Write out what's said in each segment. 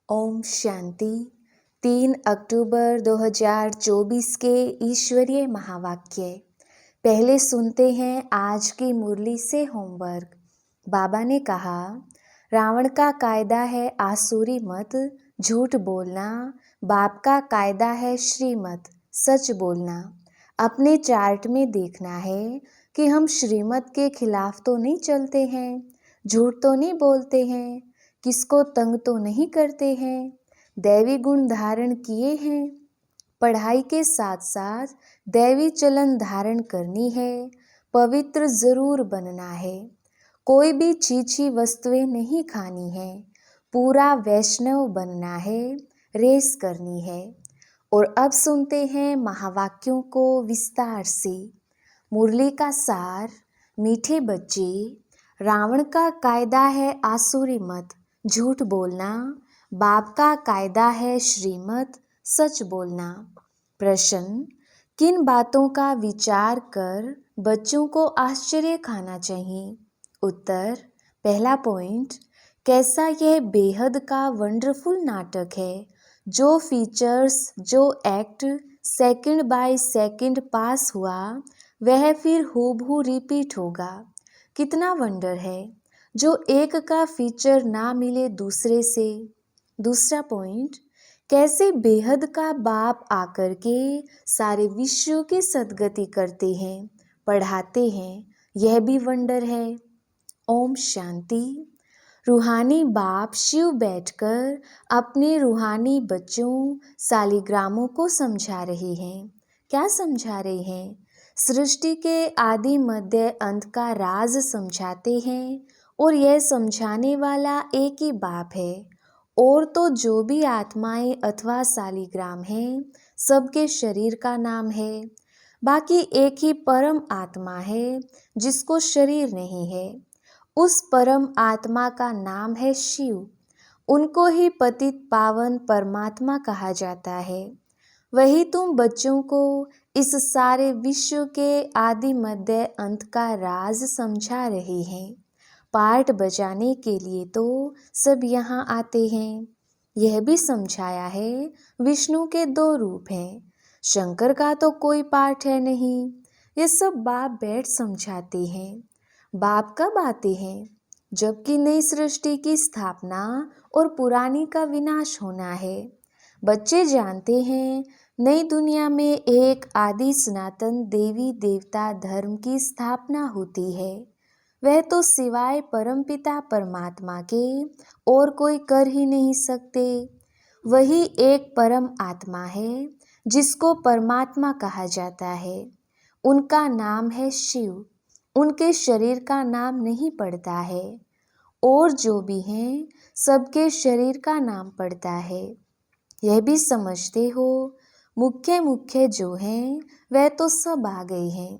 ओम शांति। 3 अक्टूबर 2024 के ईश्वरीय महावाक्य। पहले सुनते हैं आज की मुरली से होमवर्क। बाबा ने कहा, रावण का कायदा है आसुरी मत, झूठ बोलना। बाप का कायदा है श्रीमत, सच बोलना। अपने चार्ट में देखना है कि हम श्रीमत के खिलाफ तो नहीं चलते हैं, झूठ तो नहीं बोलते हैं, किसको तंग तो नहीं करते हैं, दैवी गुण धारण किए हैं। पढ़ाई के साथ साथ दैवी चलन धारण करनी है, पवित्र जरूर बनना है। कोई भी चीची वस्तुएं नहीं खानी है, पूरा वैष्णव बनना है, रेस करनी है। और अब सुनते हैं महावाक्यों को विस्तार से। मुरली का सार। मीठे बच्चे, रावण का कायदा है आसुरी मत, झूठ बोलना। बाप का कायदा है श्रीमत, सच बोलना। प्रश्न, किन बातों का विचार कर बच्चों को आश्चर्य खाना चाहिए? उत्तर, पहला पॉइंट, कैसा यह बेहद का वंडरफुल नाटक है। जो फीचर्स, जो एक्ट सेकंड बाय सेकंड पास हुआ, वह फिर हूबहू रिपीट होगा। कितना वंडर है जो एक का फीचर ना मिले दूसरे से। दूसरा पॉइंट, कैसे बेहद का बाप आकर के सारे विश्व की सद्गति करते हैं, पढ़ाते हैं, यह भी वंडर है। ओम शांति। रूहानी बाप शिव बैठकर अपने रूहानी बच्चों सालिग्रामों को समझा रहे हैं। क्या समझा रहे हैं? सृष्टि के आदि मध्य अंत का राज समझाते हैं। और यह समझाने वाला एक ही बाप है। और तो जो भी आत्माएं अथवा सालिग्राम हैं, सबके शरीर का नाम है। बाकी एक ही परम आत्मा है जिसको शरीर नहीं है। उस परम आत्मा का नाम है शिव। उनको ही पतित पावन परमात्मा कहा जाता है। वही तुम बच्चों को इस सारे विश्व के आदि मध्य अंत का राज समझा रहे हैं। पार्ट बजाने के लिए तो सब यहाँ आते हैं। यह भी समझाया है विष्णु के 2 रूप हैं, शंकर का तो कोई पार्ट है नहीं। ये सब बाप बैठ समझाते हैं। बाप कब आते हैं? जबकि नई सृष्टि की स्थापना और पुरानी का विनाश होना है। बच्चे जानते हैं नई दुनिया में एक आदि सनातन देवी देवता धर्म की स्थापना होती है। वह तो सिवाय परमपिता परमात्मा के और कोई कर ही नहीं सकते। वही एक परम आत्मा है जिसको परमात्मा कहा जाता है। उनका नाम है शिव। उनके शरीर का नाम नहीं पड़ता है। और जो भी हैं सबके शरीर का नाम पड़ता है। यह भी समझते हो मुख्य मुख्य जो हैं वह तो सब आ गए हैं।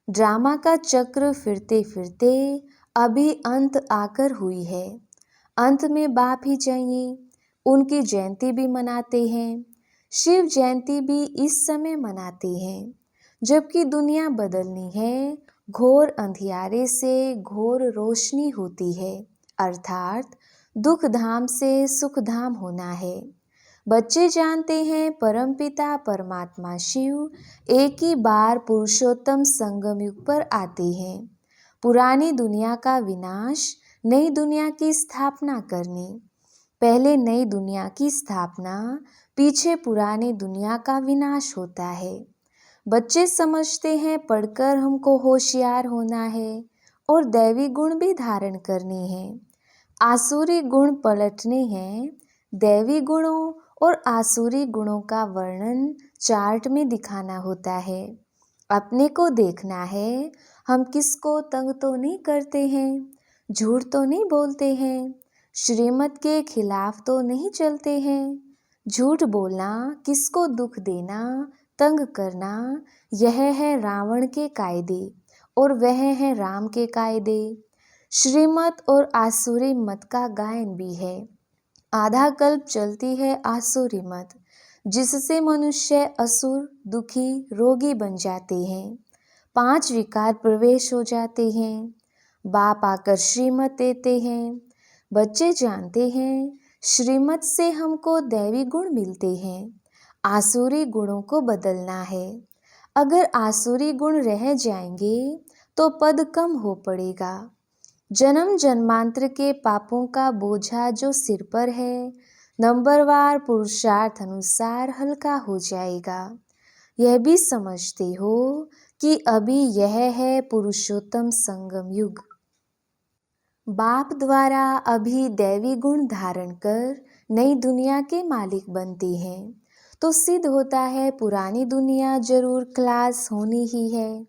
ड्रामा का चक्र फिरते फिरते अभी अंत आकर हुई है। अंत में बाप ही चाहिए। उनकी जयंती भी मनाते हैं। शिव जयंती भी इस समय मनाते हैं जबकि दुनिया बदलनी है। घोर अंधियारे से घोर रोशनी होती है, अर्थात दुख धाम से सुख धाम होना है। बच्चे जानते हैं परमपिता परमात्मा शिव एक ही बार पुरुषोत्तम संगम युग पर आते हैं। पुरानी दुनिया का विनाश, नई दुनिया की स्थापना करने। पहले नई दुनिया की स्थापना, पीछे पुरानी दुनिया का विनाश होता है। बच्चे समझते हैं पढ़कर हमको होशियार होना है और दैवी गुण भी धारण करने हैं। आसुरी गुण पलटने हैं। दैवी गुणों और आसुरी गुणों का वर्णन चार्ट में दिखाना होता है। अपने को देखना है, हम किसको तंग तो नहीं करते हैं, झूठ तो नहीं बोलते हैं, श्रीमत के खिलाफ तो नहीं चलते हैं। झूठ बोलना, किसको दुख देना, तंग करना, यह है रावण के कायदे और वह है राम के कायदे। श्रीमत और आसुरी मत का गायन भी है। आधा कल्प चलती है आसुरी मत, जिससे मनुष्य असुर, दुखी, रोगी बन जाते हैं। 5 विकार प्रवेश हो जाते हैं। बाप आकर श्रीमत देते हैं। बच्चे जानते हैं श्रीमत से हमको दैवी गुण मिलते हैं, आसुरी गुणों को बदलना है। अगर आसुरी गुण रह जाएंगे तो पद कम हो पड़ेगा। जन्म जन्मांतर के पापों का बोझा जो सिर पर है, नंबरवार पुरुषार्थ अनुसार हल्का हो जाएगा। यह भी समझते हो कि अभी यह है पुरुषोत्तम संगम युग। बाप द्वारा अभी दैवी गुण धारण कर नई दुनिया के मालिक बनते हैं, तो सिद्ध होता है पुरानी दुनिया जरूर क्लास होनी ही है।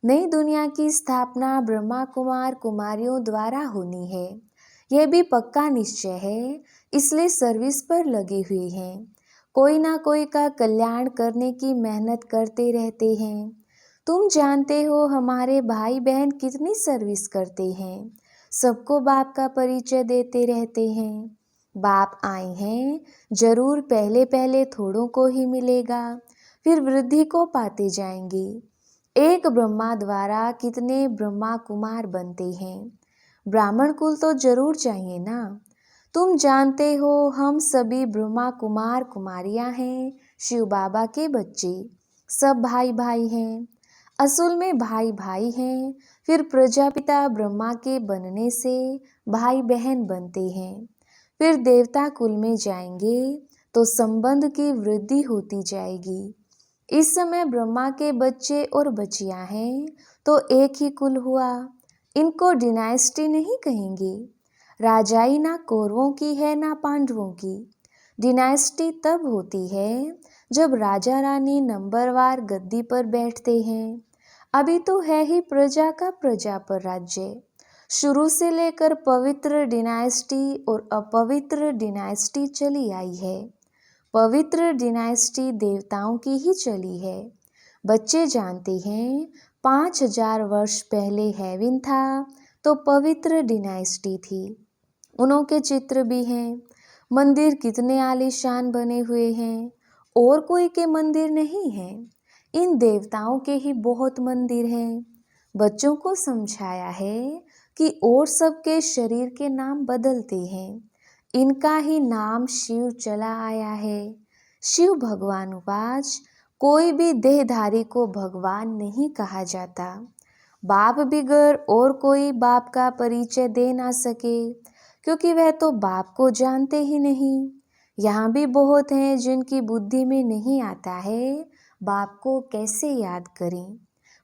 नई दुनिया की स्थापना ब्रह्मा कुमार कुमारियों द्वारा होनी है, यह भी पक्का निश्चय है, इसलिए सर्विस पर लगे हुए हैं। कोई ना कोई का कल्याण करने की मेहनत करते रहते हैं। तुम जानते हो हमारे भाई बहन कितनी सर्विस करते हैं, सबको बाप का परिचय देते रहते हैं। बाप आए हैं, जरूर पहले पहले थोड़ों को ही मिलेगा, फिर वृद्धि को पाते जाएंगे। एक ब्रह्मा द्वारा कितने ब्रह्मा कुमार बनते हैं, ब्राह्मण कुल तो जरूर चाहिए ना। तुम जानते हो हम सभी ब्रह्मा कुमार कुमारियां हैं, शिव बाबा के बच्चे, सब भाई भाई हैं। असल में भाई भाई हैं, फिर प्रजापिता ब्रह्मा के बनने से भाई बहन बनते हैं। फिर देवता कुल में जाएंगे तो संबंध की वृद्धि होती जाएगी। इस समय ब्रह्मा के बच्चे और बच्चियां हैं तो एक ही कुल हुआ, इनको डिनाइस्टी नहीं कहेंगे। राजाई ना कौरवों की है ना पांडवों की। डिनाइस्टी तब होती है जब राजा रानी नंबरवार गद्दी पर बैठते हैं। अभी तो है ही प्रजा का प्रजा पर राज्य। शुरू से लेकर पवित्र डिनाइस्टी और अपवित्र डिनाइस्टी चली आई है। पवित्र डिनाइस्टी देवताओं की ही चली है। बच्चे जानते हैं 5000 वर्ष पहले हेवन था तो पवित्र डिनाइस्टी थी। उनके चित्र भी हैं। मंदिर कितने आलीशान बने हुए हैं, और कोई के मंदिर नहीं हैं। इन देवताओं के ही बहुत मंदिर हैं। बच्चों को समझाया है कि और सबके शरीर के नाम बदलते हैं, इनका ही नाम शिव चला आया है। शिव भगवान उवाच, कोई भी देहधारी को भगवान नहीं कहा जाता। बाप बिगर और कोई बाप का परिचय दे ना सके, क्योंकि वह तो बाप को जानते ही नहीं। यहाँ भी बहुत हैं जिनकी बुद्धि में नहीं आता है बाप को कैसे याद करें,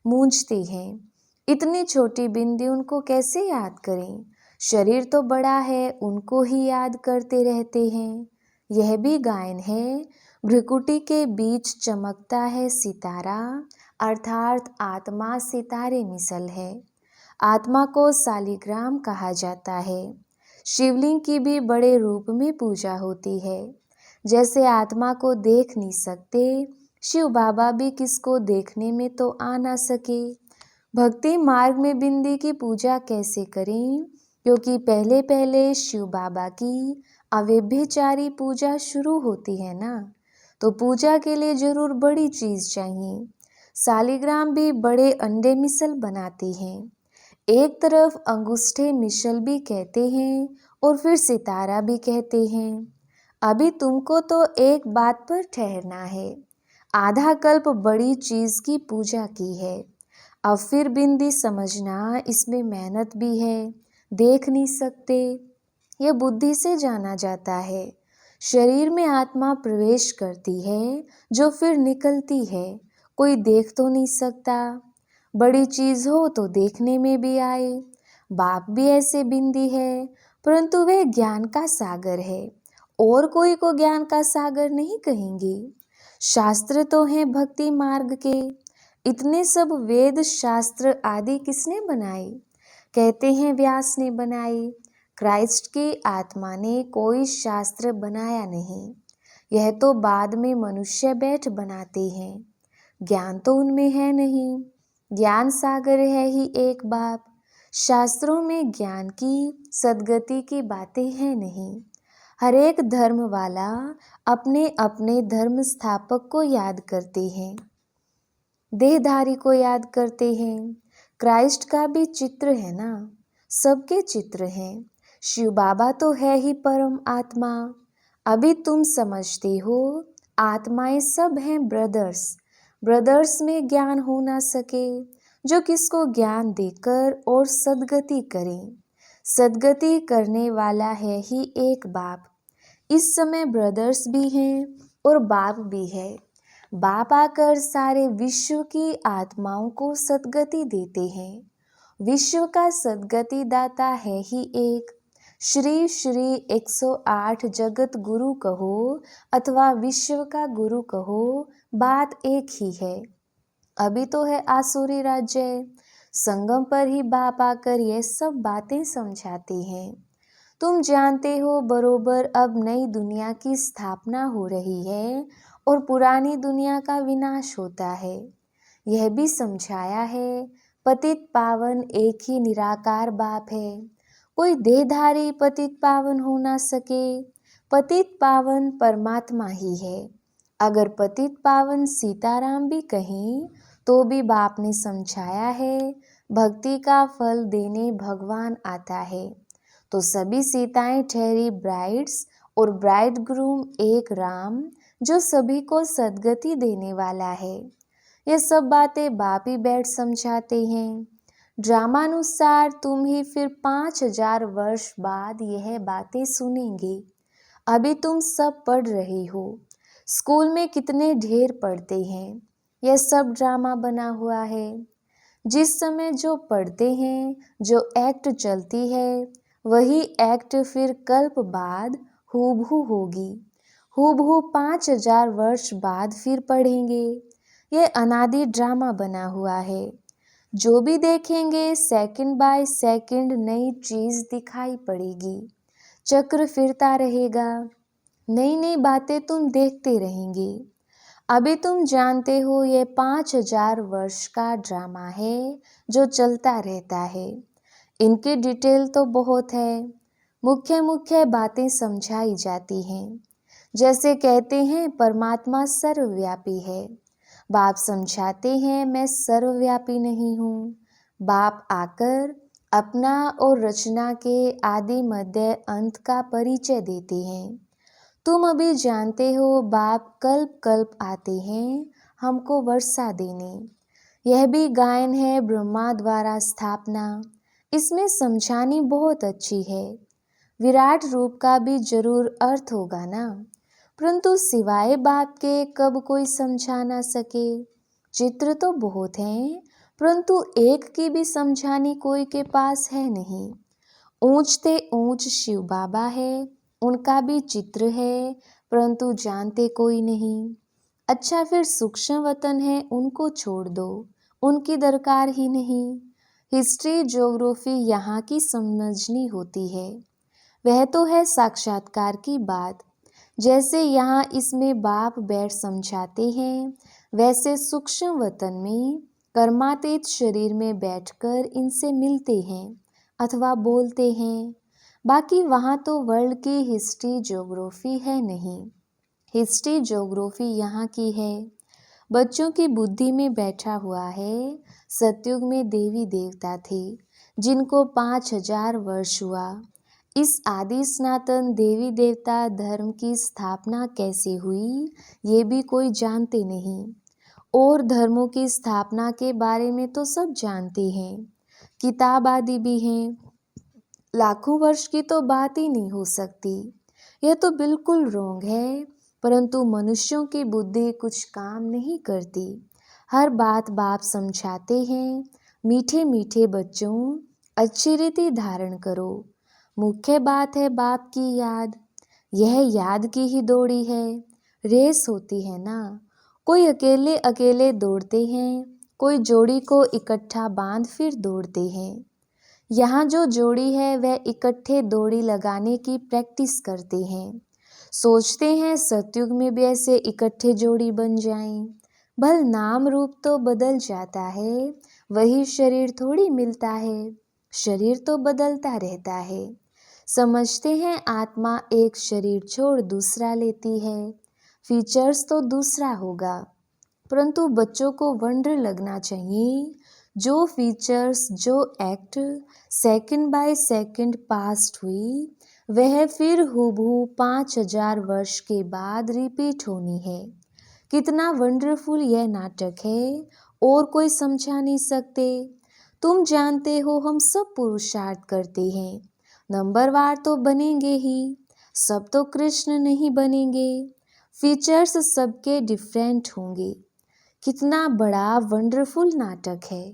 मूंझते हैं। इतनी छोटी बिंदी उनको कैसे याद करें, शरीर तो बड़ा है, उनको ही याद करते रहते हैं। यह भी गायन है, भ्रिकुटी के बीच चमकता है सितारा, अर्थात आत्मा सितारे मिसल है। आत्मा को सालिग्राम कहा जाता है। शिवलिंग की भी बड़े रूप में पूजा होती है। जैसे आत्मा को देख नहीं सकते, शिव बाबा भी किसको देखने में तो आ ना सके। भक्ति मार्ग में बिंदी की पूजा कैसे करें, क्योंकि पहले पहले शिव बाबा की अव्यभिचारी पूजा शुरू होती है ना, तो पूजा के लिए जरूर बड़ी चीज चाहिए। सालिग्राम भी बड़े अंडे मिसल बनाते हैं। एक तरफ अंगूठे मिसल भी कहते हैं और फिर सितारा भी कहते हैं। अभी तुमको तो एक बात पर ठहरना है, आधा कल्प बड़ी चीज की पूजा की है। अब फिर बिंदी समझना, इसमें मेहनत भी है, देख नहीं सकते, यह बुद्धि से जाना जाता है। शरीर में आत्मा प्रवेश करती है जो फिर निकलती है, कोई देख तो नहीं सकता। बड़ी चीज हो तो देखने में भी आए। बाप भी ऐसे बिंदी है, परंतु वह ज्ञान का सागर है, और कोई को ज्ञान का सागर नहीं कहेंगे। शास्त्र तो हैं भक्ति मार्ग के, इतने सब वेद शास्त्र आदि किसने बनाए? कहते हैं व्यास ने बनाए। क्राइस्ट की आत्मा ने कोई शास्त्र बनाया नहीं, यह तो बाद में मनुष्य बैठ बनाते हैं। ज्ञान तो उनमें है नहीं, ज्ञान सागर है ही एक बाप। शास्त्रों में ज्ञान की सद्गति की बातें हैं नहीं। हर एक धर्म वाला अपने अपने धर्म स्थापक को याद करते हैं, देहधारी को याद करते हैं। क्राइस्ट का भी चित्र है ना, सबके चित्र हैं। शिव बाबा तो है ही परम आत्मा। अभी तुम समझते हो आत्माएं सब हैं ब्रदर्स। ब्रदर्स में ज्ञान हो ना सके जो किसको ज्ञान देकर और सद्गति करें। सद्गति करने वाला है ही एक बाप। इस समय ब्रदर्स भी हैं और बाप भी है। बाप आकर सारे विश्व की आत्माओं को सद्गति देते हैं। विश्व का सद्गति दाता है ही एक। श्री श्री 108 जगत गुरु कहो अथवा विश्व का गुरु कहो, बात एक ही है। अभी तो है आसुरी राज्य। संगम पर ही बाप आकर ये सब बातें समझाते हैं। तुम जानते हो बरोबर अब नई दुनिया की स्थापना हो रही है और पुरानी दुनिया का विनाश होता है। यह भी समझाया है पतित पावन एक ही निराकार बाप है। कोई देहधारी पतित पावन हो ना सके। पतित पावन परमात्मा ही है। अगर पतित पावन सीताराम भी कहें तो भी बाप ने समझाया है भक्ति का फल देने भगवान आता है। तो सभी सीताएं ठहरी ब्राइड्स और ब्राइड ग्रूम एक राम जो सभी को सद्गति देने वाला है। ये सब बातें बाप ही बैठ समझाते हैं। ड्रामानुसार तुम ही फिर 5000 वर्ष बाद यह बातें सुनेंगे। अभी तुम सब पढ़ रहे हो। स्कूल में कितने ढेर पढ़ते हैं। यह सब ड्रामा बना हुआ है। जिस समय जो पढ़ते हैं, जो एक्ट चलती है, वही एक्ट फिर कल्प बाद हूबहू होगी। हूबहू 5000 वर्ष बाद फिर पढ़ेंगे। ये अनादि ड्रामा बना हुआ है। जो भी देखेंगे सेकंड बाय सेकंड नई चीज दिखाई पड़ेगी। चक्र फिरता रहेगा। नई नई बातें तुम देखते रहेंगे। अभी तुम जानते हो ये 5000 वर्ष का ड्रामा है जो चलता रहता है। इनकी डिटेल तो बहुत है। मुख्य मुख्य बातें समझाई जाती हैं। जैसे कहते हैं परमात्मा सर्वव्यापी है। बाप समझाते हैं मैं सर्वव्यापी नहीं हूँ। बाप आकर अपना और रचना के आदि मध्य अंत का परिचय देते हैं। तुम अभी जानते हो बाप कल्प कल्प आते हैं हमको वर्षा देने। यह भी गायन है ब्रह्मा द्वारा स्थापना। इसमें समझानी बहुत अच्छी है। विराट रूप का भी जरूर अर्थ होगा ना, परंतु सिवाय बाप के कब कोई समझा ना सके। चित्र तो बहुत हैं, परंतु एक की भी समझानी कोई के पास है नहीं। ऊंचते ऊंच शिव बाबा है, उनका भी चित्र है, परंतु जानते कोई नहीं। अच्छा फिर सूक्ष्म वतन है, उनको छोड़ दो, उनकी दरकार ही नहीं। हिस्ट्री ज्योग्राफी यहाँ की समझनी होती है। वह तो है साक्षात्कार की बात। जैसे यहाँ इसमें बाप बैठ समझाते हैं, वैसे सूक्ष्म वतन में कर्मातीत शरीर में बैठकर इनसे मिलते हैं अथवा बोलते हैं। बाकी वहाँ तो वर्ल्ड की हिस्ट्री ज्योग्राफी है नहीं। हिस्ट्री ज्योग्राफी यहाँ की है। बच्चों की बुद्धि में बैठा हुआ है। सतयुग में देवी देवता थे जिनको 5000 वर्ष हुआ। इस आदि सनातन देवी देवता धर्म की स्थापना कैसे हुई ये भी कोई जानते नहीं। और धर्मों की स्थापना के बारे में तो सब जानते हैं। किताब आदि भी हैं। लाखों वर्ष की तो बात ही नहीं हो सकती। यह तो बिल्कुल रोंग है, परंतु मनुष्यों की बुद्धि कुछ काम नहीं करती। हर बात बाप समझाते हैं। मीठे मीठे बच्चों, अच्छी रीति धारण करो। मुख्य बात है बाप की याद। यह याद की ही दौड़ी है। रेस होती है ना, कोई अकेले अकेले दौड़ते हैं, कोई जोड़ी को इकट्ठा बांध फिर दौड़ते हैं। यहाँ जो जोड़ी है वह इकट्ठे दौड़ी लगाने की प्रैक्टिस करते हैं। सोचते हैं सतयुग में भी ऐसे इकट्ठे जोड़ी बन जाएं। भल नाम रूप तो बदल जाता है, वही शरीर थोड़ी मिलता है। शरीर तो बदलता रहता है। समझते हैं आत्मा एक शरीर छोड़ दूसरा लेती है, फीचर्स तो दूसरा होगा। परंतु बच्चों को वंडर लगना चाहिए। जो फीचर्स, जो act second by second past हुई, वह फिर हूबहू 5000 वर्ष के बाद रिपीट होनी है। कितना वंडरफुल यह नाटक है, और कोई समझा नहीं सकते। तुम जानते हो हम सब पुरुषार्थ करते हैं, नंबरवार तो बनेंगे ही, सब तो कृष्ण नहीं बनेंगे, फीचर्स सबके डिफरेंट होंगे। कितना बड़ा वंडरफुल नाटक है।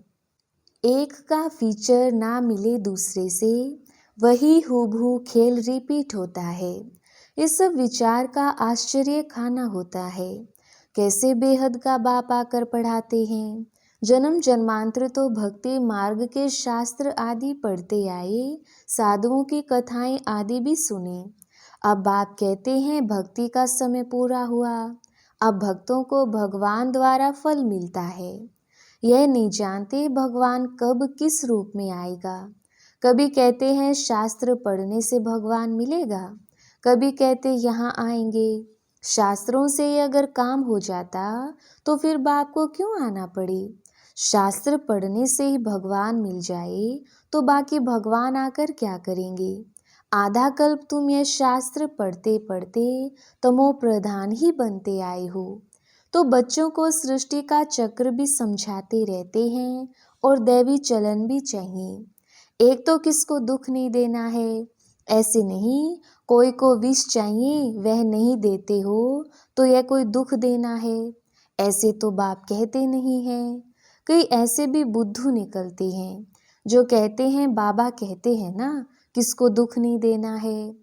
एक का फीचर ना मिले दूसरे से, वही हूबहू खेल रिपीट होता है। इस सब विचार का आश्चर्य खाना होता है। कैसे बेहद का बाप आकर पढ़ाते हैं। जन्म जन्मांतर तो भक्ति मार्ग के शास्त्र आदि पढ़ते आए, साधुओं की कथाएं आदि भी सुने। अब बाप कहते हैं भक्ति का समय पूरा हुआ, अब भक्तों को भगवान द्वारा फल मिलता है। यह नहीं जानते भगवान कब किस रूप में आएगा। कभी कहते हैं शास्त्र पढ़ने से भगवान मिलेगा, कभी कहते यहाँ आएंगे। शास्त्रों से अगर काम हो जाता तो फिर बाप को क्यों आना पड़े। शास्त्र पढ़ने से ही भगवान मिल जाए तो बाकी भगवान आकर क्या करेंगे। आधा कल्प तुम यह शास्त्र पढ़ते पढ़ते तमो प्रधान ही बनते आए हो। तो बच्चों को सृष्टि का चक्र भी समझाते रहते हैं और दैवी चलन भी चाहिए। एक तो किसको दुख नहीं देना है, ऐसे नहीं कोई को विष चाहिए वह नहीं देते हो तो यह कोई दुख देना है, ऐसे तो बाप कहते नहीं हैं। कई ऐसे भी बुद्धू निकलते हैं जो कहते हैं बाबा कहते हैं ना किसको दुख नहीं देना है।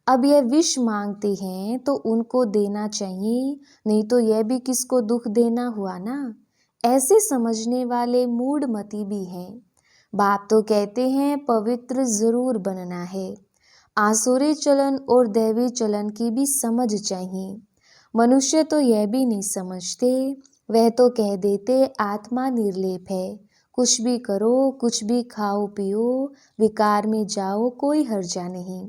अब यह विष मांगते हैं तो उनको देना चाहिए, नहीं तो यह भी किसको दुख देना हुआ ना। ऐसे समझने वाले मूढ़मती भी हैं। बाप तो कहते हैं पवित्र जरूर बनना है। आसुरी चलन और दैवी चलन की भी समझ चाहिए। मनुष्य तो यह भी नहीं समझते, वह तो कह देते आत्मा निर्लेप है, कुछ भी करो, कुछ भी खाओ पियो, विकार में जाओ, कोई हर्जा नहीं।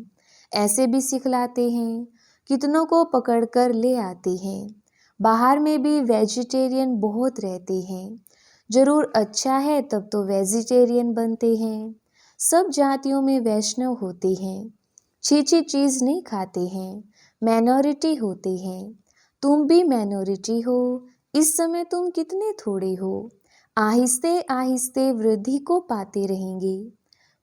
ऐसे भी सिखलाते हैं, कितनों को पकड़कर ले आते हैं। बाहर में भी वेजिटेरियन बहुत रहते हैं। जरूर अच्छा है तब तो वेजिटेरियन बनते हैं। सब जातियों में वैष्णव होते हैं, छीछी चीज नहीं खाते हैं, माइनॉरिटी होते हैं। तुम भी माइनॉरिटी हो, इस समय तुम कितने थोड़े हो। आहिस्ते आहिस्ते वृद्धि को पाते रहेंगे।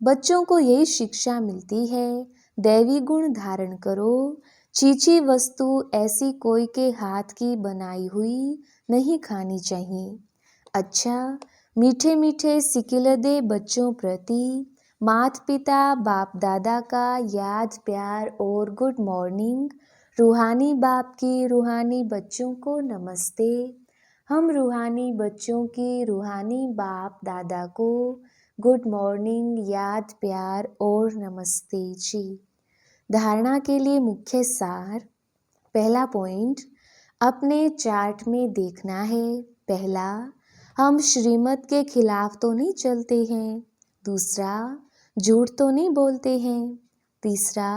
बच्चों को यही शिक्षा मिलती है, दैवी गुण धारण करो। छीछी वस्तु ऐसी कोई के हाथ की बनाई हुई नहीं खानी चाहिए। अच्छा, मीठे मीठे सिकिलदे बच्चों प्रति माता पिता बाप दादा का याद प्यार और गुड मॉर्निंग। रूहानी बाप की रूहानी बच्चों को नमस्ते। हम रूहानी बच्चों की रूहानी बाप दादा को गुड मॉर्निंग, याद प्यार और नमस्ते जी। धारणा के लिए मुख्य सार। पहला पॉइंट, अपने चार्ट में देखना है। पहला, हम श्रीमत के खिलाफ तो नहीं चलते हैं। दूसरा, झूठ तो नहीं बोलते हैं। तीसरा,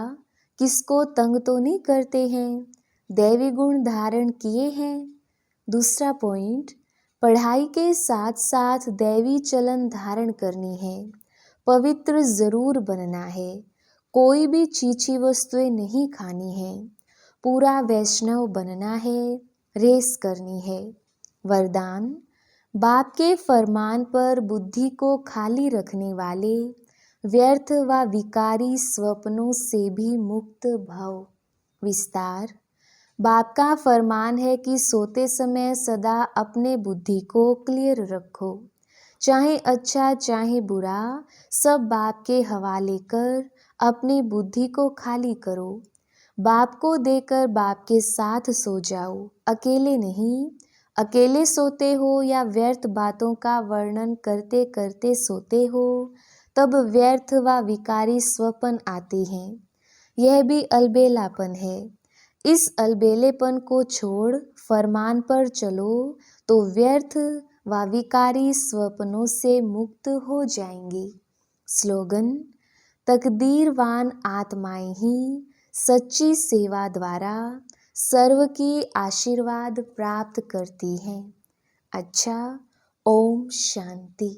किसको तंग तो नहीं करते हैं, दैवी गुण धारण किए हैं। दूसरा पॉइंट, पढ़ाई के साथ साथ दैवी चलन धारण करनी है। पवित्र जरूर बनना है। कोई भी छीछी वस्तुएं नहीं खानी है। पूरा वैष्णव बनना है, रेस करनी है। वरदान, बाप के फरमान पर बुद्धि को खाली रखने वाले व्यर्थ व विकारी स्वप्नों से भी मुक्त भव। विस्तार, बाप का फरमान है कि सोते समय सदा अपने बुद्धि को क्लियर रखो। चाहे अच्छा चाहे बुरा, सब बाप के हवाले कर अपनी बुद्धि को खाली करो। बाप को देकर बाप के साथ सो जाओ, अकेले नहीं। अकेले सोते हो या व्यर्थ बातों का वर्णन करते करते सोते हो, तब व्यर्थ व विकारी स्वप्न आते हैं। यह भी अलबेलापन है। इस अलबेलेपन को छोड़ फरमान पर चलो तो व्यर्थ व विकारी स्वप्नों से मुक्त हो जाएंगे। स्लोगन, तकदीरवान आत्माएं ही सच्ची सेवा द्वारा सर्व की आशीर्वाद प्राप्त करती हैं। अच्छा, ओम शांति।